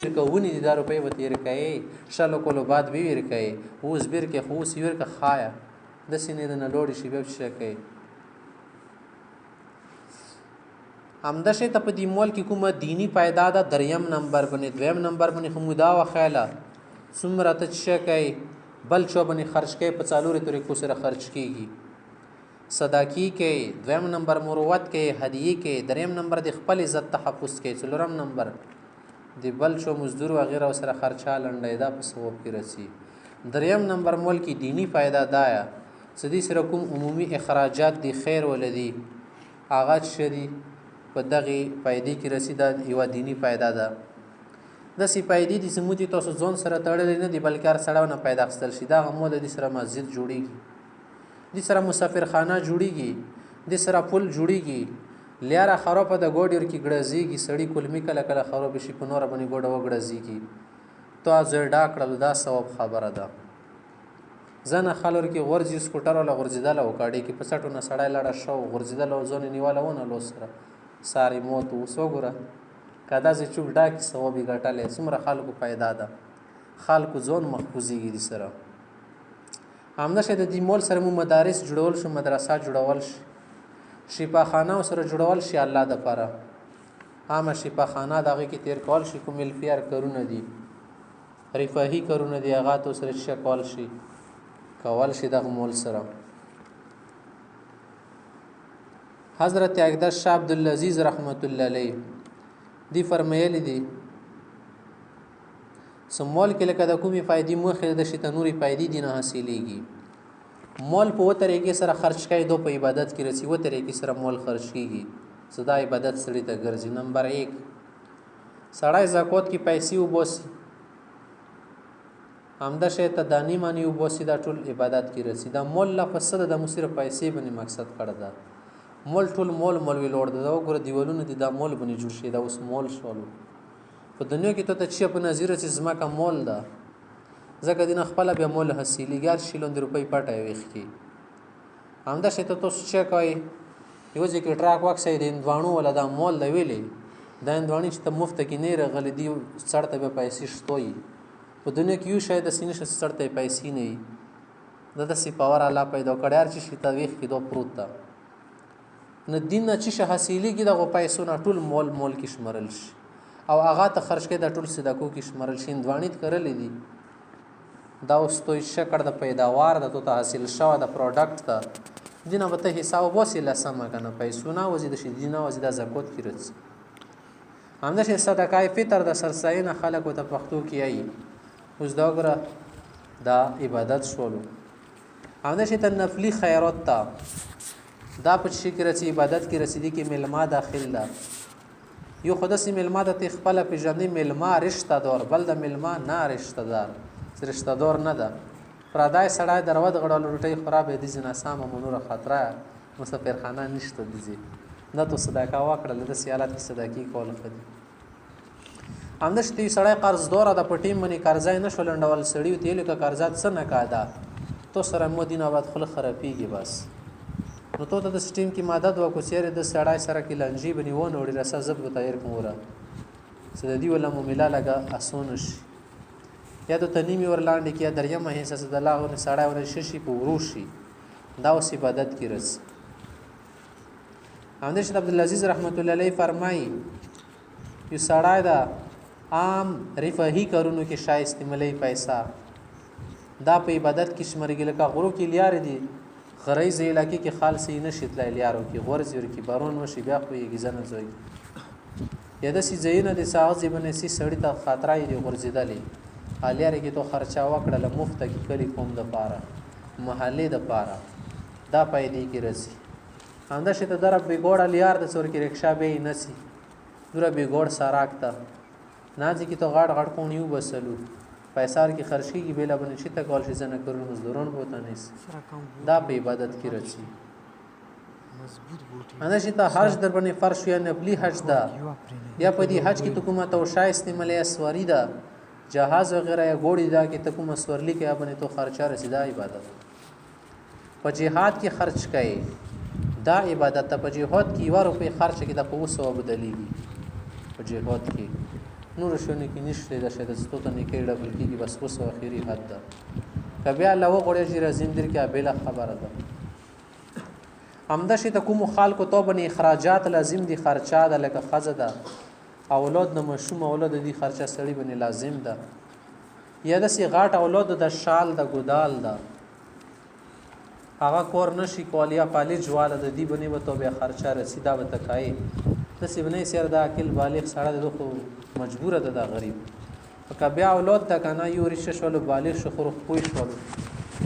ونی دي 10 روپۍ به تېر کوې شلو کولو بعد به ویر کوې اوس بیر کې خو اوس ویر که خایا داسې نه د نه لوړې شي بیا څه کوي همداسې ته په دې مول کې کومه دینی فایده ده دریم نمبر باندې دویم نمبر باندې خو مودا وخیاله څومره ته څه کوي بل چا باندې خرج کوي په څلورو طریقو سره خرج کیږي صداقي کوي دویم نمبر مروت کوي هدیه کوي دریم نمبر د خپل عزت تحفظ کوي څلورم نمبر د بل چا مزدور وغیره سره خرچه لنډی دا په ثواب کې رسي دریم نمبر مول کې دینی فایده دا یا سدي سره کوم عمومي اخراجات دي خیر ولدي هغه شدي په دغه فائدې کې رسیدا یو دینی فائدہ ده د سی فائدې د سموتي تاسو ځون سره تړلې نه دی بلکې هر سړیو نه پیدا خپل شي دا غمو د سره مسجد جوړیږي د سره مسافر خانه جوړیږي د سره پل جوړیږي لیاره خراب د ګوډیر کې ګړزيږي سړی کلمی کله کله خراب شي په نور باندې ګوډه وګړزيږي تو ازر ډاکړل دا ثواب خبره ده زنه خلور کې غورځي سکوټر ولا غورځیدل او کاډي کې په سټو نه سړی لړ شو غورځیدل او ځون نیواله ونه لوسره ساری موت وسوګره کدا چې چوب ډاک ثواب ګټلې څومره خلکو پیدا ده خلکو ځون محفوظيږي دي سره همداشه د دې مول سره مو مدارس جوړول شو مدرسه جوړول شي شفاخانه سره جوړول شي الله د پاره عامه شفاخانه دغه کې تیر کول شي کوم الفیار کرونه دي رفاهي کرونه دي هغه تو سره شکول شي کول شي د مول سره حضرت اقدس شاه عبدالعزیز رحمت الله علیه دی فرمایلی دي سمول کې لکه د کومي فائدې مخه د شته نوري فائدې دي نه حاصلېږي مول په طریقې سره خرج کړي دو په عبادت کې رسی و طریقې سره مول خرج کیږي صدا عبادت سړي ته ګرځي نمبر 1 سړی زکات کې پیسې وبوسي همداشه ته دانی مانی وبوسي دا ټول عبادت کې رسی دا مول لا فسد د مصرف پیسې باندې مقصد کړه دا مول ټول مول مولوي لوړ دا وګوره دیوالونه دي دا مول باندې جوړ شي دا اوس مول شولو په دنیا کې ته چې په نظر چې زما کا مول دا زکه دین خپل به مول حاصلېګار شیلون روپۍ پټه ویخ کی همدا شته تاسو چې کوي یو ځکه ټراک واکسې دین دوانو ولا دا مول دی ویلې دا دوانی چې مفت کې نه رغل دی سړته به پیسې شتوي په دنیا کې یو شاید سینې سړته پیسې نه د سی پاور الله پیدا کړیار چې شته ویخ کې دو پروت دا نه دین نه چې حاصلېږي د پیسو نه ټول مول کې شمرل شي او هغه ته خرج کې د ټول صدقو کې شمرل شي دوانیت کړلې دي دا اوس توي شکر د پیداوار د تو حاصل شو د پروډکټ ته دینه به ته حساب وسیله سم کنه پیسو نه وزید شي دینه وزید زکات کې رځي همدغه صدقای فطر د سرساینه خلکو ته پښتو کې ای اوس دا غره دا عبادت شولو همدغه ته نفلی خیرات ته دا په شي کې رسي عبادت کې رسیدي کې ملما داخل ده یو خدا سي ملما د خپل پیژنې ملما رشتہ دار بل د ملما نه رشتہ دار رشتہ دار نه ده پردای سړی درود غړول روټي خراب دي زنه سام منور خطر مسافر خانه نشته دي نه تو صدقه وکړه د سیالات کې صدقې کول خدي همداش تی سړی قرض دور د پټیم منی قرضای نه شولندول سړی ته لکه قرضات څه نه کاده تو سره مدینه آباد خل خرابېږي بس نو ته د سټیم کې مدد وکړو سره د سړای سره کې لنجي بنیونه وړي رسا زب تایر کومره سددي ولا مملا لګه اسونش یا د تنیمی ورلاندې کې دریم حصہ د الله او سړای ور ششي په وروشي دا اوس عبادت کې رس همدش عبدالعزیز رحمت الله علیه فرمایي یو سړای دا عام رفاهي کارونو کې شایسته ملي پیسہ دا په عبادت کې شمرګل کا غرو کې لیار دي غریز علاقې کې خالصي نشیت لیارو کې غورځ ور کې بارون وشي بیا خو یې غزنه زوی یا د سي زینه د ساغ زبنه سي سړی ته خاطرای دی غورځیدلې حالیاره کې تو خرچا وکړه مفت کې کلی کوم د پاره محلې د پاره دا پیدا کې رسی انده شته در به ګوړه لیار د څور کې رکشا به نسی دره به ګوړ ساراکتا نازي کې تو غاړ غاړ کونیو بسلو پیسار کی خرچ کی بیلا بن شي ته کول شي زنه کړو مزدورون بوته نه دا په عبادت کې رچی مضبوط بوټي انا شي ته حج در باندې فرض یا نفلی حج دا یا په دې حج کې حکومت او شایسته ملي اسواری دا جهاز وغیرہ یا ګوړی دا کې ته کوم اسورلی کې باندې تو خرچه رسیدا عبادت په جهاد کې خرچ کړي دا عبادت په جهاد کې یو روپے خرچ کې د 500 بدلیږي په جهاد کې نور شونه کې نشته د شه د ستو ته نه کې ډبل کېږي بس اوس اخیری حد ده که بیا لو غوړې چې رازم در کې بل خبره ده همدا شي ته کوم خلکو ته بنې اخراجات لازم دي خرچه ده لکه خزه ده اولاد د مشوم اولاد دي خرچه سړی بنې لازم ده یا د سی غاټ اولاد د شال د ګودال ده هغه کور نشي کولیا پالي جواله د دې بنې وته بیا خرچه رسیدا به تکای د سی بنې سر د عقل بالغ سړی د خو مجبور ده د غریب که بیا اولاد د کنه یو ریشه شول بالغ شو خو پوي شول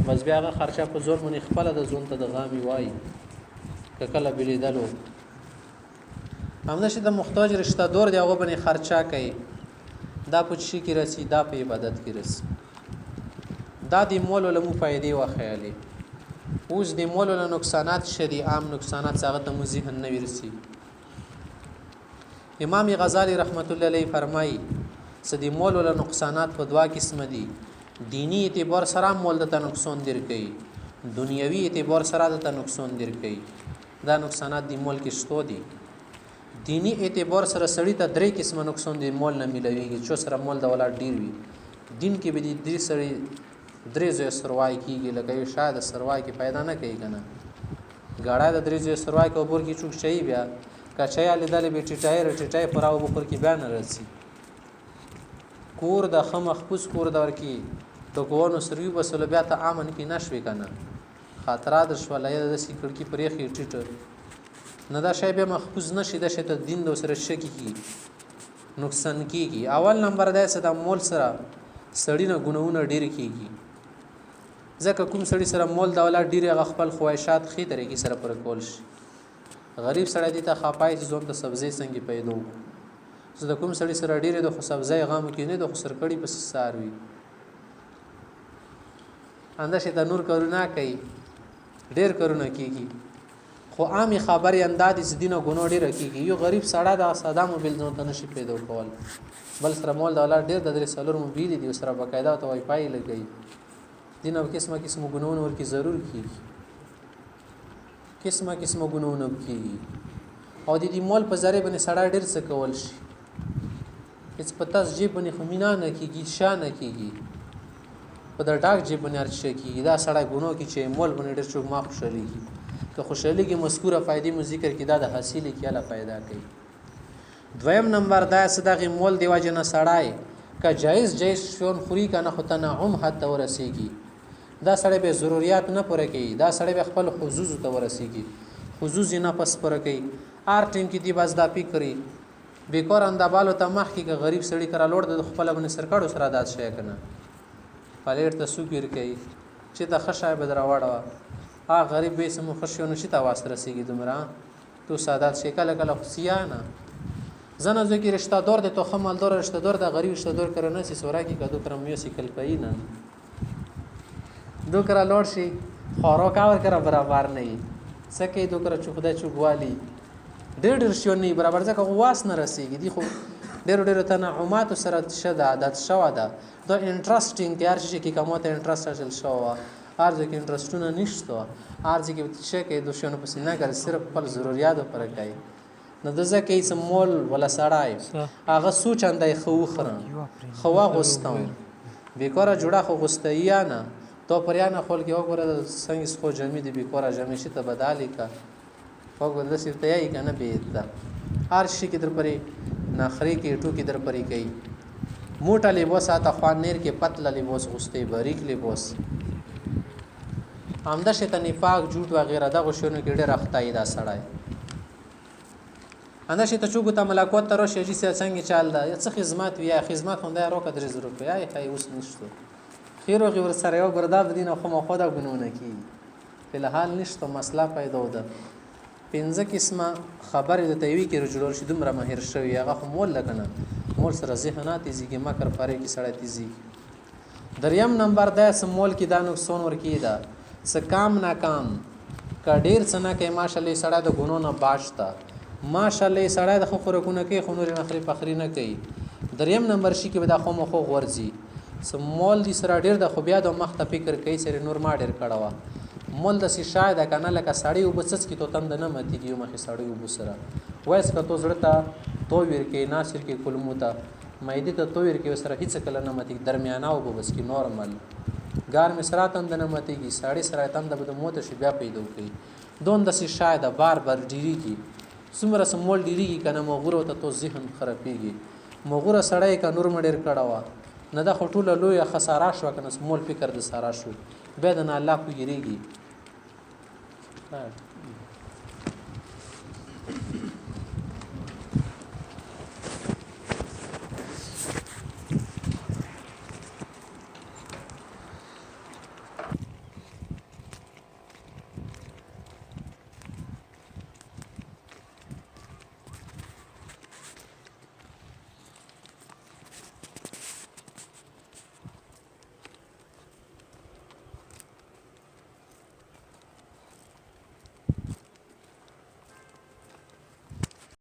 بس بیا هغه خرچه په زور مونږ خپل د زون ته د غامي وای کله بلیدلو همدا شي د محتاج رشتہ دور دی هغه باندې خرچه کوي دا په شي کې رسی دا په عبادت کې رسی دا د مول علماء فائدې او خیالي اوس د مول له نقصانات شدي عام نقصانات څنګه ته ذهن نه ورسي امام غزالی رحمت الله علیه فرمایي سدي مول له نقصانات په دوا قسم دي دینی اعتبار سره مول د نقصان در کوي دنیوي اعتبار سره د نقصان در کوي دا نقصانات دی مول کې شتو دي دینی اعتبار سره سړی ته درې قسمه نقصان دی مول نه ملويږي چې سره مول د ولادت ډیر وي دین کې به دې سړی درې زې سروای کیږي لکه شاید سروای کې پیدا نه کوي کنه غاړه د درې زې سروای کو بور کې چوک شي بیا کچیا لیدل به ټټای پراو بخور کې بیان راسي کور د خمخ پوس کور دور کې تو کوونو سروي بسل بیا ته امن کې نشوي کنه خاطرات شولای د سکړ کې پرېخي ټټ نه دا شی به محفوظ نشي د شته دین د سره شکی کی نقصان کیږي اول نمبر ده صدا مول سره سړی نه ګناونه ډیر کیږي ځکه کوم سړی سره مول د اولاد ډیر خپل خواهشات خې طریقې سره پر کول شي غریب سړی دي ته خپای ځون د سبزی څنګه پیدا زه د کوم سړی سره ډیر د خو سبزی غام کې نه د خو سرکړی پس ساروي انده شي د نور کرونا کوي ډیر کرونا کیږي خو عامي خبري انداز دینه ګونو ډیر کیږي یو غریب سړی د ساده موبایل نه ته نشي پیدا کول بل سره مول د اولاد ډیر د درې سالور موبایل دي سره باقاعده ته وای فای لګي دینه قسمه ګونو ورکی ضرور کیږي قسمه ګونو کیږي او د دې مول په ذریعہ باندې سړی ډیر څه کول شي هیڅ پتاس جیب باندې خمینا نه کیږي شان نه کیږي په د ډاک جیب باندې ارچ کیږي دا سړی ګونو کې چې مول باندې ډیر څوک ما خوشالي که خوشالي کې مذکوره فائدې مو ذکر کې دا د حاصلې کې اله پیدا کوي دویم نمبر دا صدقه مول دی واجنه سړای که جایز شون خوري کنه خو تنعم حتی ورسیږي دا سړی به ضرورت نه پوره کوي دا سړی به خپل حظوظ ته ورسیږي حظوظ نه پس پوره کوي ار ټیم کې دی باز دا فکرې بیکار اندابالو ته مخ کې غریب سړی کرا لوړ د خپل باندې سرکړو سره دات شي کنه پلیټ ته سوګیر کوي چې د خشای بدر واړه غریب به سمو خوشیونه شي تا واسطه رسیږي دمرا تو سادات شکل کله خصيانه زنه زو کې رشتہ دار د تو خمال دار رشتہ دار د غریب رشتہ دار کرنه سي سورا کې کدو کرم یو سیکل پاینه دو کرا لور شي خورو کاور کرا برابر نه سکه دو کرا چوکدا چوغوالی ډېر شو نه برابر ځکه واس نه رسیږي دی خو ډېر تنعمات سره شد عادت شو ده دا انټرېسټینګ تیار شي کې کومه انټرېست حاصل شو ارزه کې انټرېستونه نشته ارزه کې چې کې دوشونه پس نه کړ صرف خپل ضرورت پر کوي نو د ځکه یې سمول ولا سړای هغه سوچ اندای خو خرن خوا غوستم بیکاره جوړه خو غوستیا نه تو پریانه خپل کې وګوره څنګه خو جمع دي بیکاره جمع شي ته بدالي کا وګوره د سیرته یې کنه بیت هر شي کې در پرې ناخري کې ټو کې در پرې کوي موټه لباس اته خوانیر کې پتل لباس غوستي باریک لباس همدا شیطان نفاق جوړ وغیرہ دا غوښنه کې ډېر اخته دا سړای انده شیطان چوغو ته ملاقات تر شي چې څنګه چال دا څه خدمت ویا خدمت هم دا روکه 300 روپیا یې خای اوس نشته خیر او غیر سره یو بردا دینه خو مخه دا غنونه کی په الحال نشته مسله پیدا ده پنځه قسمه خبره د توی کې رجوع شي دومره ماهر شوی هغه مول لګنه مول سره ذهنات زیږي مکر پاره کې سړی تیزي دریم نمبر ده سمول کې دا نقصان ورکی دا سکام ناکام کډیر څنګه کې ماشالله سړی د غنو نه باشتا ماشالله سړی د خورکونه کې خنوري نخري فخري نه کوي دریم نمبر شي کې دا خو مخو غورځي سمول دي سره ډیر د خو بیا د مخ ته فکر کوي سره نور ما ډیر کړه مول د سی شاید کنه لکه سړی وبڅس کی تو تند نه متیږي مخه سړی وبسره وایس که تو زړه ته تو ور کې ناصر کې کلمو ته مایده ته تویر کې سره هیڅ کله نه ماتي درمیانه او بس کې نورمال ګار مسراتم د نه ماتيږي ساړي سره تم د بده موت شي بیا پیدا کوي دون د سي شاید بار بار ډیری کی څومره سمول ډیری کی کنه مغور ته تو ذهن خرابېږي مغور سړی کا نور مډیر کړهوا نه د خټوله لوی خساره شو کنه سمول فکر د سارا شو بیا د نه الله کو یریږي